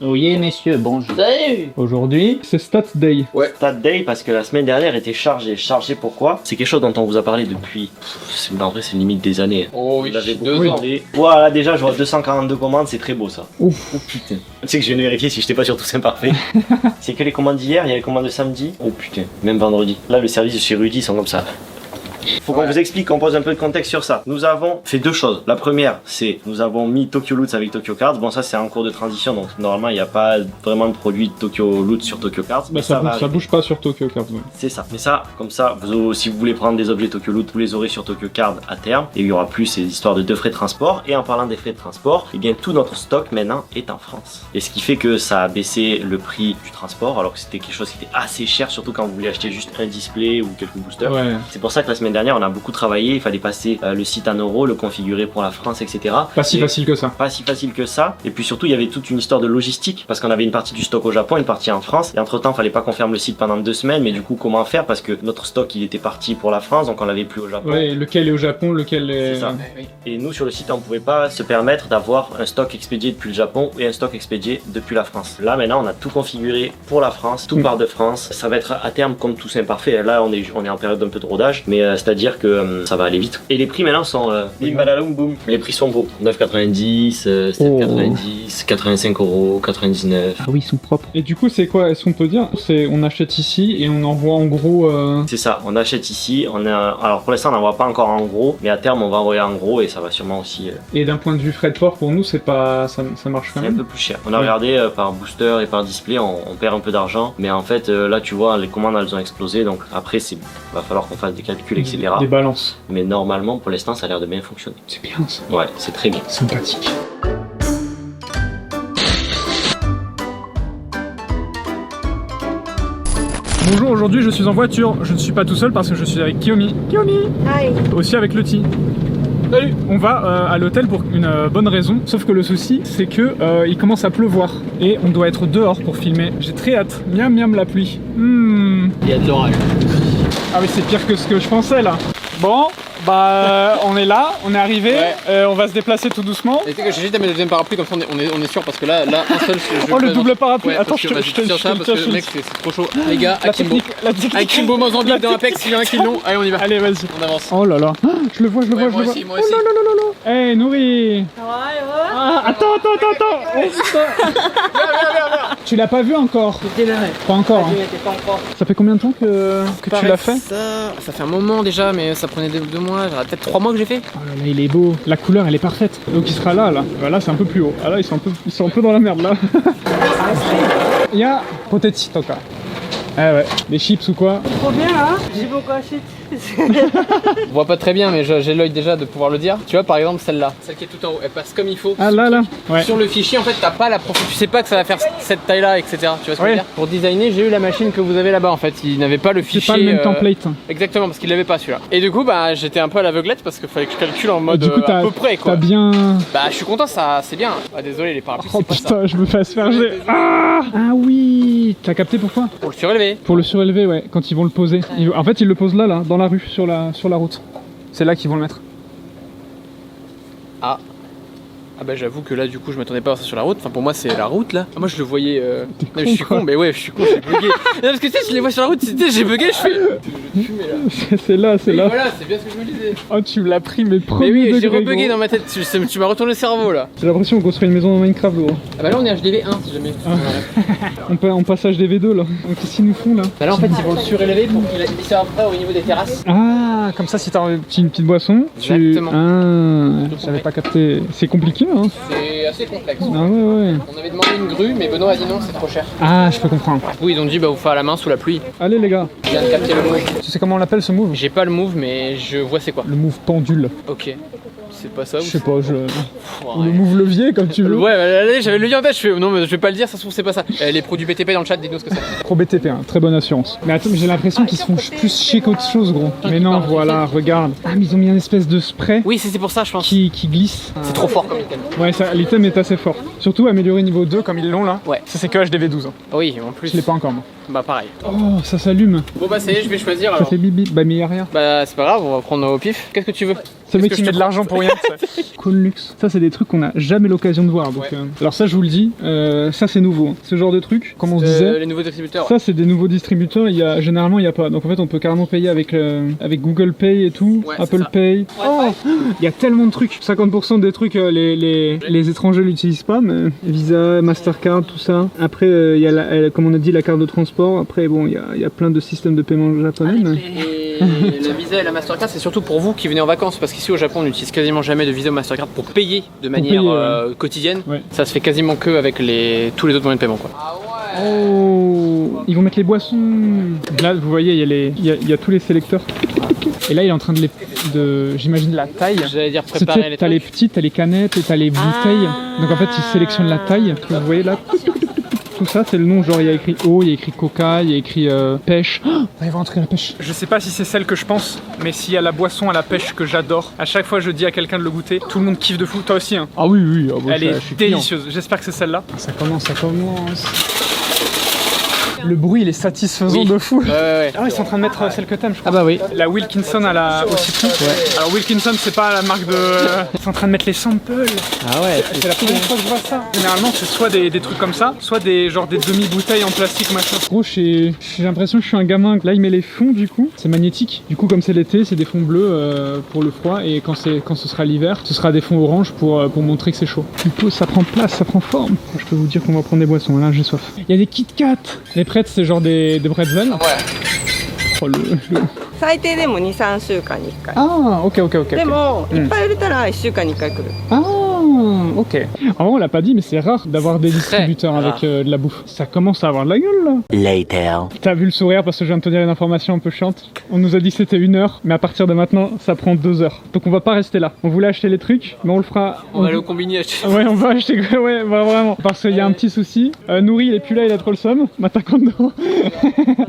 Oui, messieurs, bonjour. Salut. Aujourd'hui, c'est Stat Day. Ouais, Stat Day parce que la semaine dernière était chargée. Chargée pourquoi? C'est quelque chose dont on vous a parlé depuis. En vrai, c'est limite des années. Oh oui, Vous l'avez 2 beaucoup ans. demandé. Voilà, déjà, je vois 242 commandes, c'est très beau ça. Ouf. Oh putain. Tu sais que je viens de vérifier si j'étais pas sur Tous Imparfaits. C'est que les commandes d'hier, il y a les commandes de samedi. Oh putain, même vendredi. Là, le service de chez Rudy, ils sont comme ça. Faut qu'on vous explique, qu'on pose un peu de contexte sur ça. Nous avons fait deux choses. La première, c'est nous avons mis Tokyo Loots avec Tokyo Cards. Bon, ça c'est en cours de transition, donc normalement il n'y a pas vraiment de produit de Tokyo Loots sur Tokyo Cards. Bah, ça bouge pas sur Tokyo Cards. Ouais. C'est ça. Mais ça, comme ça, si vous voulez prendre des objets Tokyo Loot, vous les aurez sur Tokyo Card à terme. Et il y aura plus ces histoires de 2 frais de transport. Et en parlant des frais de transport, eh bien tout notre stock maintenant est en France. Et ce qui fait que ça a baissé le prix du transport, alors que c'était quelque chose qui était assez cher, surtout quand vous voulez acheter juste un display ou quelques boosters. Ouais. C'est pour ça que la semaine dernière, on a beaucoup travaillé. Il fallait passer le site en euros, le configurer pour la France, etc. Pas si facile que ça. Pas si facile que ça. Et puis surtout, il y avait toute une histoire de logistique parce qu'on avait une partie du stock au Japon, une partie en France. Et entre temps, fallait pas qu'on ferme le site pendant 2 semaines. Mais du coup, comment faire? Parce que notre stock, il était parti pour la France, donc on l'avait plus au Japon. Ouais, lequel est au Japon, lequel est. C'est ça. Et nous, sur le site, on pouvait pas se permettre d'avoir un stock expédié depuis le Japon et un stock expédié depuis la France. Là, maintenant, on a tout configuré pour la France, tout part de France. Ça va être à terme comme Tous Imparfaits. Là, on est en période d'un peu de rodage, mais c'est-à-dire que ça va aller vite. Et les prix maintenant sont bim badaloum boum. Les prix sont beaux. 9,90, 7,90, 85 €, 99. Ah oui, ils sont propres. Et du coup, c'est quoi? Est-ce qu'on peut dire? On achète ici et on envoie en gros. C'est ça, on achète ici. Alors pour l'instant, on n'envoie pas encore en gros, mais à terme, on va envoyer en gros et ça va sûrement aussi. Et d'un point de vue frais de port, pour nous, c'est pas. Ça marche quand C'est un même. peu plus cher. On a regardé par booster et par display, on perd un peu d'argent, mais en fait, là, tu vois, les commandes elles ont explosé, donc après, va falloir qu'on fasse des calculs, etc. Des balances. Mais normalement, pour l'instant, ça a l'air de bien fonctionner. C'est bien ça. Ouais, c'est très bien. Sympathique. Bonjour, aujourd'hui je suis en voiture. Je ne suis pas tout seul parce que je suis avec Kiyomi. Kiyomi! Hi. Aussi avec Loti. Salut! On va à l'hôtel pour une bonne raison, sauf que le souci c'est que il commence à pleuvoir et on doit être dehors pour filmer. J'ai très hâte. Miam miam la pluie. Il y a de l'orage. Ah oui, c'est pire que ce que je pensais là. Bon, bah on est là, on est arrivé, on va se déplacer tout doucement. Et tu sais que j'ai juste à mettre le deuxième parapluie comme ça on est sûr parce que là un seul je Oh le double parapluie, ouais, attends parce je que, te vas-y, tire ça parce que mec c'est trop chaud. Les gars, la Akimbo. technique, la technique. Akimbo Mozambique dans Apex, il y en a un qui l'ont. Allez on y va. Allez vas-y. On avance. Oh là là, je le vois, je le vois, je moi le vois. aussi, moi Oh aussi. là là là là. Hey Nourri. Ah, attends. Oh, putain. Tu l'as pas vu encore? J'étais là. Pas encore. Hein. J'étais pas encore. Ça fait combien de temps que tu l'as fait? Ça fait un moment déjà, mais ça prenait 2 mois, peut-être 3 mois que j'ai fait. Oh là là, il est beau. La couleur, elle est parfaite. Donc il sera là. Bah, là, c'est un peu plus haut. Ah là, ils sont un peu dans la merde là. Il y a potetti toka. Ah ouais, des chips ou quoi? Trop bien là. J'ai beaucoup acheté. On voit pas très bien, mais j'ai l'œil déjà de pouvoir le dire. Tu vois, par exemple, celle-là, celle qui est tout en haut, elle passe comme il faut. Ah là. Ouais. Sur le fichier, en fait, t'as pas la tu sais pas que ça va faire cette taille-là, etc. Tu vois ce que je veux dire? Pour designer, j'ai eu la machine que vous avez là-bas, en fait. Il n'avait pas le fichier. C'est pas le même template. Exactement, parce qu'il l'avait pas celui-là. Et du coup, bah, j'étais un peu à l'aveuglette parce qu'il fallait que je calcule en mode Du coup, à peu près, quoi. T'as bien. Bah, je suis content, ça, c'est bien. Ah, désolé, les parapluies, Oh c'est pas ça. putain, je me fais asperger. Ah oui. T'as capté pourquoi? Pour le surélever. Pour le surélever, ouais, quand ils vont le poser. En fait, ils le posent là, dans la rue, sur la route. C'est là qu'ils vont le mettre. Ah bah j'avoue que là du coup je m'attendais pas à ça sur la route, enfin pour moi c'est la route là. Ah, moi je le voyais non, je suis con, mais ouais je suis con, j'ai bugué. Non parce que tu sais je les vois sur la route, j'ai bugué, je fais C'est là, c'est oui, là. voilà, c'est bien ce que je me disais. Oh, tu me l'as pris, mais premier Mais oui, j'ai degré, rebugué gros. dans ma tête, tu m'as retourné le cerveau là. J'ai l'impression qu'on construit une maison dans Minecraft, gros. Ah bah là on est HDV1 si jamais. On passe HDV2 là. Qu'est-ce qu'ils nous font là? Bah là en fait ils vont le surélever pour qu'il soit après au niveau des terrasses. Ah, comme ça si t'as une petite boisson, Exactement. Ah, j'avais pas capté. C'est compliqué hein. C'est assez complexe. Ah ouais. On avait demandé une grue mais Benoît a dit non c'est trop cher. Ah, je peux comprendre. Oui ils ont dit bah vous faire à la main sous la pluie. Allez les gars. Je viens de capter le move. Tu sais comment on l'appelle ce move? J'ai pas le move mais je vois c'est quoi. Le move pendule. Ok. C'est pas ça Je ou sais pas, Oh, le move levier comme tu veux. Ouais, allez, j'avais le lien en tête, je fais non, mais je vais pas le dire, ça se trouve, c'est pas ça. Les produits BTP dans le chat, dites-nous ce que c'est. Pro BTP, hein, très bonne assurance. Mais attends, mais j'ai l'impression qu'ils se font plus chier qu'autre chose, gros. Mais non, voilà, regarde. Ah, mais ils ont mis un espèce de spray Oui, c'est pour ça, je pense. qui glisse. C'est trop fort comme item. Ouais, l'item est assez fort. Surtout amélioré niveau 2 comme ils l'ont là. Ouais. Ça, c'est que HDV12. Hein. Oui, en plus. Je l'ai pas encore, moi. Bah, pareil. Oh, ça s'allume. Bon, bah, ça y est, je vais choisir Ça alors. fait bibi. Bah, mais y'a rien. Bah, c'est pas grave, on va prendre au pif. Qu'est-ce que tu veux? C'est le mec que qui je met te de l'argent pour rien. Conlux. Ça, c'est des trucs qu'on a jamais l'occasion de voir. Donc, alors ça, je vous le dis, ça c'est nouveau. Ce genre de truc, comme on se disait. Les nouveaux distributeurs. Ça, c'est des nouveaux distributeurs. Généralement, il n'y a pas. Donc en fait, on peut carrément payer avec Google Pay et tout, Ouais, Apple c'est ça. Pay. Oh, il y a tellement de trucs. 50% des trucs, les étrangers l'utilisent pas, mais Visa, Mastercard, tout ça. Après, il y a, comme on a dit, la carte de transport. Après, bon, il y a plein de systèmes de paiement japonais. Et la Visa et la Mastercard, c'est surtout pour vous qui venez en vacances, parce qu'ici au Japon, on n'utilise quasiment jamais de Visa ou Mastercard pour payer de manière quotidienne. Ouais. Ça se fait quasiment que avec tous les autres moyens de paiement, quoi. Oh, ils vont mettre les boissons. Là, vous voyez, il y a tous les sélecteurs. Et là, il est en train j'imagine la taille. J'allais dire C'est, préparer les t'as les trucs. petites, t'as les canettes et t'as les bouteilles. Donc en fait, ils sélectionnent la taille. Vous voyez là, tout ça, c'est le nom. Genre, il y a écrit eau, il y a écrit coca, il y a écrit pêche. Oh, on va rentrer la pêche. Je sais pas si c'est celle que je pense, mais s'il y a la boisson à la pêche que j'adore, à chaque fois je dis à quelqu'un de le goûter, tout le monde kiffe de fou. Toi aussi, hein. Ah oui, oui. Elle est délicieuse. J'espère que c'est celle-là. Ça commence. Le bruit, il est satisfaisant de fou. Ouais. Ah, ils sont en train de mettre celle que t'aimes, je crois. Ah bah oui. La Wilkinson au citron. Ouais. Alors Wilkinson, c'est pas la marque de... Ils sont en train de mettre les samples. Ah ouais. C'est la première fois que je vois ça. Généralement, c'est soit des trucs comme ça, soit des demi-bouteilles en plastique, machin. Gros, j'ai l'impression que je suis un gamin. Là, il met les fonds, du coup. C'est magnétique. Du coup, comme c'est l'été, c'est des fonds bleus pour le froid. Et quand ce sera l'hiver, ce sera des fonds orange pour montrer que c'est chaud. Du coup, ça prend place, ça prend forme. Je peux vous dire qu'on va prendre des boissons. Là, j'ai soif. Il y a des Kit Kat. Les prêtes, c'est genre des pretzels. Oh, le... 最低でも2、3週間に1回。 Ah, ok. でも、いっぱい売れたら1週間に1回来る。 Ah, ok. En vrai, on l'a pas dit, mais c'est rare d'avoir des distributeurs avec de la bouffe. Ça commence à avoir de la gueule, là. Later. T'as vu le sourire parce que je viens de te dire une information un peu chiante. On nous a dit que c'était 1 heure, mais à partir de maintenant, ça prend 2 heures. Donc on va pas rester là. On voulait acheter les trucs, mais on le fera... On va aller au combini acheter. Ouais, on va acheter... Ouais, bah, vraiment. Parce qu'il y a un petit souci. Nourri, il est plus là, il a trop le seum. Matacando.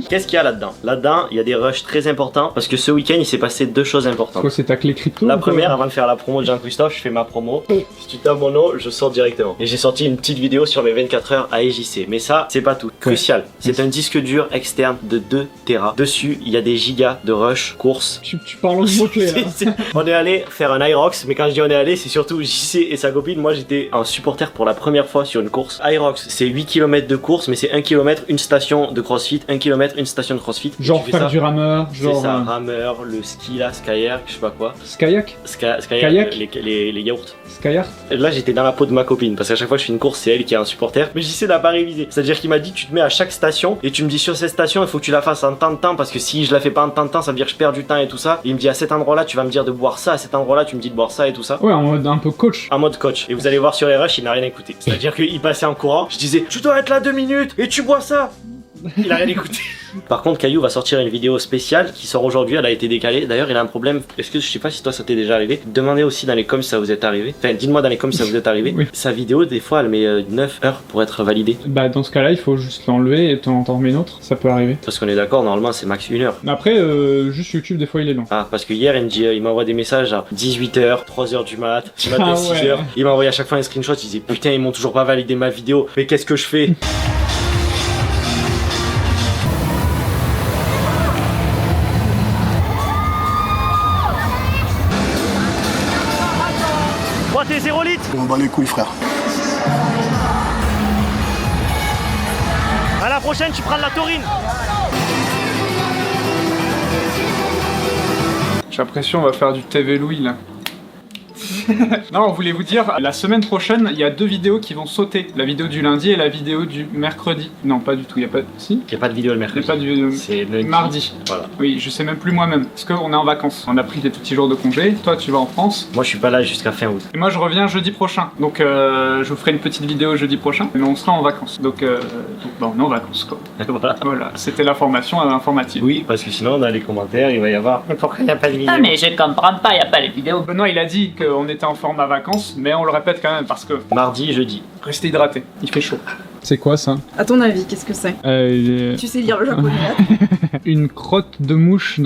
Qu'est-ce qu'il y a là-dedans? Là-dedans, il y a des rushs très importants parce que ce week-end, il s'est passé 2 choses importantes. Quoi, c'est ta clé crypto? La première, avant de faire la promo de Jean-Christophe, je fais ma promo. Si tu tapes mon nom, je sors directement. Et j'ai sorti une petite vidéo sur mes 24 heures à EJC. Mais ça, c'est pas tout. Crucial. C'est un disque dur externe de 2 Tera. Dessus, il y a des gigas de rush, course. Tu parles en mot-clé, là. On est allé faire un Irox, mais quand je dis on est allé, c'est surtout JC et sa copine. Moi, j'étais un supporter pour la première fois sur une course. Irox, c'est 8 km de course, mais c'est 1 km, une station de crossfit, 1 km, une station de crossfit. Genre Tu fais faire ça. du rameur, genre... C'est ça, rameur, le ski là, skyer, je sais pas quoi. Kayak? Kayak, les yaourts. Skyart? Là, j'étais dans la peau de ma copine parce qu'à chaque fois que je fais une course, c'est elle qui est un supporter. Mais JC n'a pas révisé. C'est-à-dire qu'il m'a dit, tu te mets à chaque station et tu me dis sur cette station, il faut que tu la fasses en tant de temps parce que si je la fais pas en tant de temps, ça veut dire que je perds du temps et tout ça. Et il me dit à cet endroit-là, tu vas me dire de boire ça, à cet endroit-là, tu me dis de boire ça et tout ça. Ouais, en mode un peu coach. En mode coach. Et vous allez voir sur les rushs, il n'a rien écouté. C'est-à-dire qu'il passait en courant, je disais, tu dois être là 2 minutes et tu bois ça. Il a rien écouté. Par contre, Caillou va sortir une vidéo spéciale qui sort aujourd'hui, elle a été décalée. D'ailleurs, il a un problème. Est-ce que je sais pas si toi ça t'est déjà arrivé? Demandez aussi dans les coms si ça vous est arrivé. Enfin, dites-moi dans les coms si ça vous est arrivé. Oui. Sa vidéo, des fois, elle met 9 heures pour être validée. Bah dans ce cas-là, il faut juste l'enlever et t'en remets une autre, ça peut arriver. Parce qu'on est d'accord, normalement c'est max 1 heure. Mais après, juste YouTube, des fois il est long. Ah, parce que hier, il m'envoie des messages à 18h, 3h du mat, du matin Ah 6h. ouais. Il m'a envoyé à chaque fois un screenshot, il disait putain, ils m'ont toujours pas validé ma vidéo, mais qu'est-ce que je fais? Moi, t'es 0 litres. On bat les couilles, frère. À la prochaine, tu prends de la taurine. J'ai l'impression on va faire du TV Louis là. Non, on voulait vous dire, la semaine prochaine, il y a 2 vidéos qui vont sauter. La vidéo du lundi et la vidéo du mercredi. Non, pas du tout, il y a pas... Si? Il n'y a pas de vidéo le Il y mercredi. a pas du... C'est lundi. Mardi. Voilà. Oui, je sais même plus moi-même. Parce qu'on est en vacances. On a pris des petits jours de congé. Toi, tu vas en France. Moi, je suis pas là jusqu'à fin août. Et moi, je reviens jeudi prochain. Donc, je vous ferai une petite vidéo jeudi prochain. Mais on sera en vacances. Donc bon, on est en vacances, quoi. Voilà. Voilà, c'était l'information informative. Oui, parce que sinon, dans les commentaires, il va y avoir. Mais pourquoi il n'y a pas de vidéo? Ah mais je comprends pas, y a pas les vidéos. Benoît, il a dit qu'on était en format vacances, mais on le répète quand même parce que Mardi, jeudi. restez hydraté. Il fait chaud. C'est quoi ça? À ton avis, qu'est-ce que c'est? Tu sais lire le japonais là? une crotte de mouche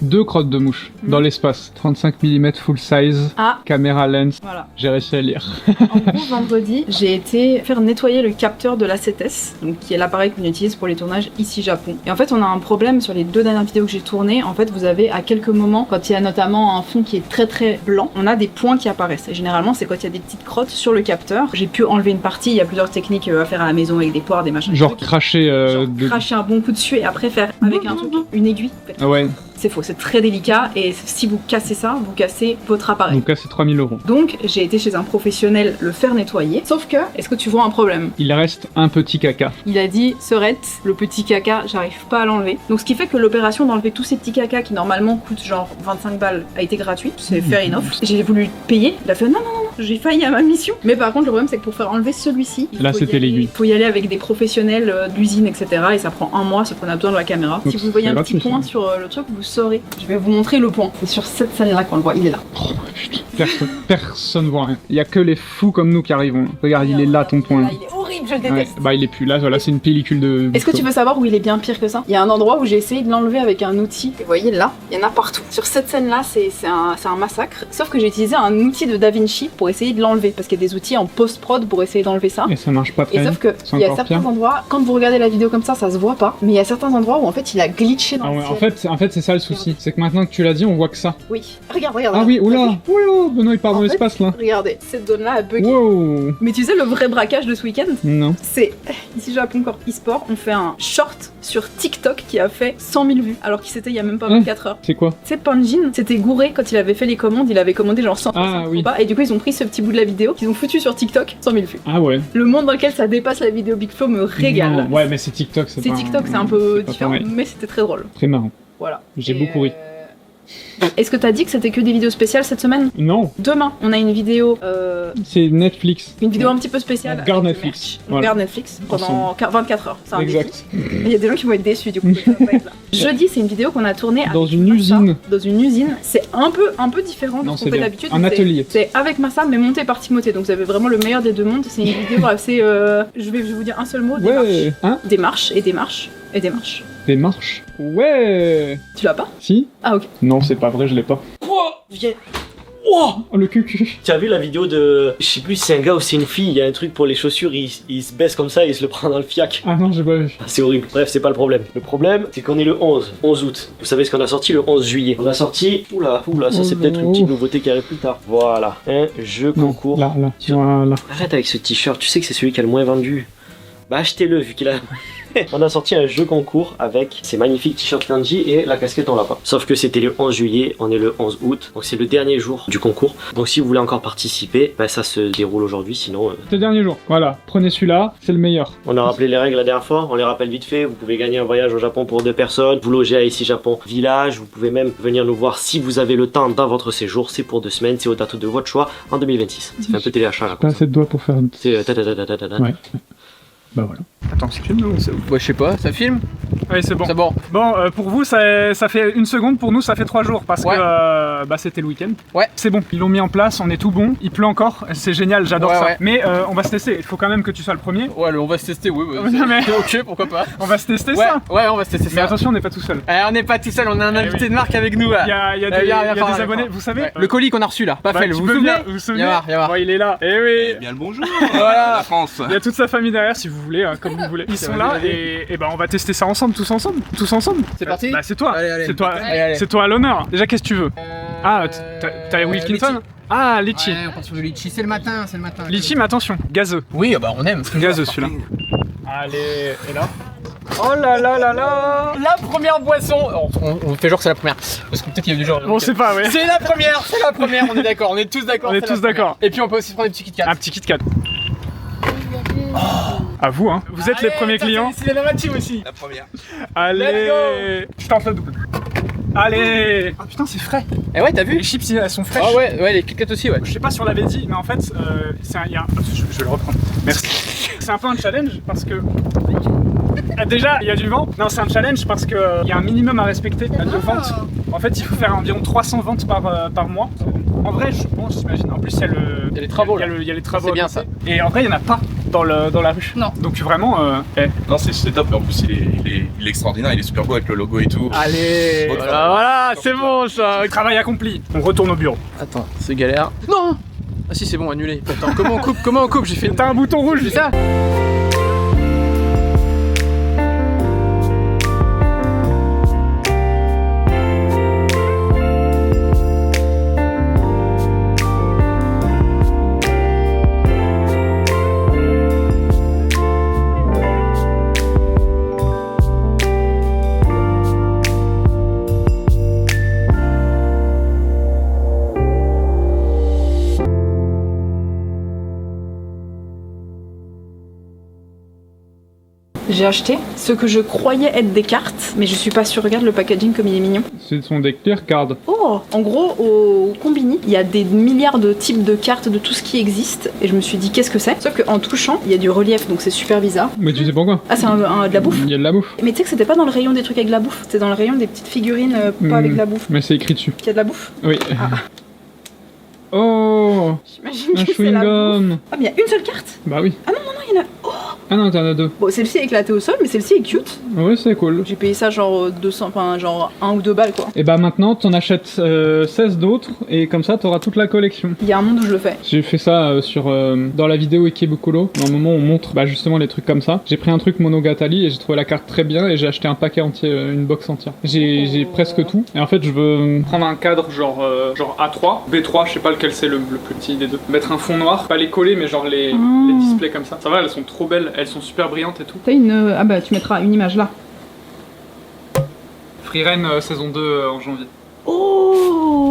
deux crottes de mouche dans l'espace. 35 mm full size, Ah. caméra lens. Voilà. J'ai réussi à lire. En gros, vendredi, j'ai été faire nettoyer le capteur de l'A7S, donc qui est l'appareil qu'on utilise pour les tournages ici Japon. Et en fait, on a un problème sur les 2 dernières vidéos que j'ai tournées. En fait, vous avez à quelques moments, quand il y a notamment un fond qui est très très blanc, on a des points qui apparaissent. Et généralement, c'est quand il y a des petites crottes sur le capteur. J'ai pu enlever une partie. Il y a plusieurs techniques à faire à la maison avec des poires, des machins. Genre des trucs. cracher. Genre cracher un bon coup dessus et après faire avec un truc, une aiguille. En fait. Ah ouais, C'est faux, c'est très délicat et si vous cassez ça, vous cassez votre appareil. donc là c'est 3000 €. Donc j'ai été chez un professionnel le faire nettoyer. Sauf que, est-ce que tu vois un problème? Il reste un petit caca. Il a dit, Serette, le petit caca, j'arrive pas à l'enlever. Donc ce qui fait que l'opération d'enlever tous ces petits cacas qui normalement coûtent genre 25 balles a été gratuite, c'est fair enough. J'ai voulu payer, il a fait non, j'ai failli à ma mission. Mais par contre le problème c'est que pour faire enlever celui-ci, Là, c'était l'aiguille. il faut y aller avec des professionnels de l'usine, etc. Et ça prend un mois, sauf qu'on a besoin de la caméra. Donc, Si vous voyez c'est un petit gratuit, point ça. sur le truc, vous saurez. Je vais vous montrer le point. C'est sur cette salle-là qu'on le voit, il est là. Personne voit rien. Il y a que les fous comme nous qui arrivons. Regarde, il est là ton point. Il est horrible, je le Ouais, déteste. bah il est plus là, voilà, c'est une pellicule de. Est-ce que tu veux savoir où il est bien pire que ça? Il y a un endroit où j'ai essayé de l'enlever avec un outil. Vous voyez là, il y en a partout. Sur cette scène-là, c'est un massacre. Sauf que j'ai utilisé un outil de DaVinci pour essayer de l'enlever. Parce qu'il y a des outils en post-prod pour essayer d'enlever ça. Et ça marche pas Et très sauf que c'est il y a encore certains pire. endroits, quand vous regardez la vidéo comme ça se voit pas. Mais il y a certains endroits où en fait il a glitché dans Ah le ouais, ciel. en fait c'est ça le souci. C'est que maintenant que tu l'as dit, on voit que ça. Oui. Regarde. Ah oui, T'as oula, vu oula, Benoît il part En dans fait, l'espace là. Regardez, cette zone-là a bugué. Wow. Mais tu sais, le vrai braquage de ce week-end, Non. c'est ici Japon Corp eSport, on fait un short sur TikTok qui a fait 100 000 vues, alors qu'il s'était il y a même pas 24 heures. C'est quoi? Tu sais, Panjin s'était gouré quand il avait fait les commandes, il avait commandé genre 100 Ah, oui. et du coup ils ont pris ce petit bout de la vidéo qu'ils ont foutu sur TikTok, 100 000 vues. Ah ouais. Le monde dans lequel ça dépasse la vidéo Big Flo me régale. Non, ouais, mais c'est TikTok, C'est pas TikTok, c'est un peu c'est pas différent, pareil. mais c'était très drôle. Très marrant. Voilà. J'ai Et, beaucoup ri. Est-ce que t'as dit que c'était que des vidéos spéciales cette semaine? Non, Demain, on a une vidéo c'est Netflix. un petit peu spéciale. On regarde avec du Netflix. merch. On Voilà. regarde Netflix pendant 24 heures. C'est un défi. Exact. Il y a des gens qui vont être déçus du coup. ça va pas être là. Jeudi, c'est une vidéo qu'on a tournée Dans avec une Massa. usine. Dans une usine. C'est un peu différent de Non, ce c'est qu'on fait bien. d'habitude. Un mais c'est- atelier. C'est avec Massa, mais monté par Timothée. Donc vous avez vraiment le meilleur des deux mondes. C'est une vidéo assez. Je vais vous dire un seul mot. Ouais. Hein? Démarche et démarche et démarche. Des marches. Ouais. Tu l'as pas? Si? Ah ok. Non, c'est pas vrai, je l'ai pas. Viens. Oh, Oh, le cul. tu as vu la vidéo de. Je sais plus si c'est un gars ou c'est une fille, il y a un truc pour les chaussures, il se baisse comme ça et il se le prend dans le fiac. Ah non, j'ai pas vu. C'est horrible. Bref, c'est pas le problème. Le problème, c'est qu'on est le 11 août. Vous savez ce qu'on a sorti le 11 juillet. On a sorti. Oula, ça c'est Oh peut-être une non. petite nouveauté qui arrive plus tard. Voilà. Un jeu Non, concours. là. Sur- Voilà. Arrête avec ce t-shirt, tu sais que c'est celui qui a le moins vendu. Bah achetez-le vu qu'il a. On a sorti un jeu concours avec ces magnifiques t-shirts Kanji et la casquette on l'a pas. Sauf que c'était le 11 juillet, on est le 11 août, donc c'est le dernier jour du concours. Donc si vous voulez encore participer, bah ça se déroule aujourd'hui, sinon C'est le dernier jour. Voilà, prenez celui-là, c'est le meilleur. on a rappelé les règles la dernière fois, on les rappelle vite fait. Vous pouvez gagner un voyage au Japon pour 2 personnes, vous logez à ici Japon Village, vous pouvez même venir nous voir si vous avez le temps dans votre séjour, c'est pour 2 semaines, c'est aux dates de votre choix en 2026. Ça fait un peu téléachat là. Pas assez de doigts pour faire. C'est ta-ta-ta-ta-ta-ta. Ouais. Bah voilà. Attends, c'est film ou c'est Ouais, je sais pas, ça filme? Ouais, c'est bon. C'est bon. Bon, pour vous, ça fait 1 seconde, pour nous, ça fait 3 jours parce Ouais. que bah, c'était le week-end. Ouais. C'est bon, ils l'ont mis en place, on est tout bon. Il pleut encore, c'est génial, j'adore Ouais, ça. ouais. Mais on va se tester, il faut quand même que tu sois le premier. Ouais, on va se tester, oui. Non, mais- Ok, pourquoi pas. On va se tester Ouais, ça. ouais, on va se tester Mais ça. attention, on n'est pas tout seul. On n'est pas tout seul, on a un Eh invité oui. de marque avec nous là. Il y a Viens, des, viens, il y a viens, des viens, abonnés, viens. vous savez. Le colis qu'on a reçu là, pas bah, fait, tu vous vous peux souvenez? venir, vous vous souvenez? Viens voir. Bon, il est là. Eh oui. Bien le bonjour Voilà. la France. Il y a toute sa famille derrière si vous voulez, comme vous voulez. Ils sont là et bah on va tester ça ensemble, tous ensemble. C'est parti. Bah c'est toi, Allez, allez. c'est toi, Allez. c'est toi à l'honneur. Déjà qu'est-ce que tu veux? Ah, t'as Wilkinson? Ah, litchi. Ouais, on part sur le litchi, c'est le matin, Litchi, mais attention, gazeux. Oui, bah on aime. Gazeux celui-là. Allez, et là? Oh là là là là! La première boisson. On fait genre que c'est la première. Parce que peut-être qu'il y a du genre. Bon, c'est pas, ouais. C'est la première, on est d'accord, on est tous d'accord. On est c'est tous la première. d'accord. Et puis on peut aussi prendre des petits Kit Kat. Un petit Kit Kat. À vous, hein. Vous êtes les premiers clients. C'est la team aussi. La première. Allez! Je tente le double. Allez! Ah putain, c'est frais. Eh ouais, t'as vu? Les chips, elles sont fraîches. Ah ouais, les Kit Kat aussi, ouais. Je sais pas si on l'avait dit, mais en fait, je vais le reprendre. Merci. C'est un peu un challenge parce que. Déjà, il y a du vent. Non, c'est un challenge parce qu'il y a un minimum à respecter de ventes. En fait, il faut faire environ 300 ventes par mois. En vrai, je pense, j'imagine. En plus, il y a Il y a les travaux, Il y a les travaux. C'est à bien côté. ça. Et en vrai, il y en a pas. dans la rue. Non. Donc vraiment, Non, c'est top. En plus, il est extraordinaire. Il est super beau avec le logo et tout. allez, Bon Voilà, voilà, c'est bon ça. travail accompli. On retourne au bureau. Attends, c'est galère. Non. Ah si, c'est bon, annulé. Attends, comment on coupe? J'ai fait. T'as un bouton rouge. C'est ça. J'ai acheté ce que je croyais être des cartes, mais je suis pas sûre. Regarde le packaging comme il est mignon. Ce sont des clear cards. Oh, en gros, au Combini, il y a des milliards de types de cartes de tout ce qui existe, et je me suis dit qu'est-ce que c'est. Sauf qu'en touchant, il y a du relief, donc c'est super bizarre. Mais tu sais pourquoi? Ah, c'est de la bouffe. Il y a de la bouffe. Mais tu sais que c'était pas dans le rayon des trucs avec de la bouffe, c'était dans le rayon des petites figurines pas avec de la bouffe. Mais c'est écrit dessus. Qu'il y a de la bouffe. Oui. Oh, J'imagine un que c'est la bouffe. chewing-gum. Ah, mais il y a une seule carte. Bah oui. Ah non, il y en a. Oh. Ah non, t'en as deux. Bon, celle-ci est éclatée au sol, mais celle-ci est cute. Ouais, c'est cool. J'ai payé ça genre 200, enfin genre 1 ou 2 balles quoi. Et bah maintenant, t'en achètes 16 d'autres, et comme ça, t'auras toute la collection. Il y a un monde où je le fais. J'ai fait ça dans la vidéo Ikebukuro. Dans le moment où on montre justement les trucs comme ça. J'ai pris un truc Monogatari et j'ai trouvé la carte très bien et j'ai acheté un paquet entier, une box entière. J'ai presque tout. Et en fait, je veux prendre un cadre genre A3, B3, je sais pas lequel c'est le plus petit des deux. Mettre un fond noir, pas les coller, mais genre les displays comme ça. Ça va, elles sont trop belles, elles sont super brillantes et tout. T'as une. Ah bah tu mettras une image là. Free Ren saison 2 en janvier. Oh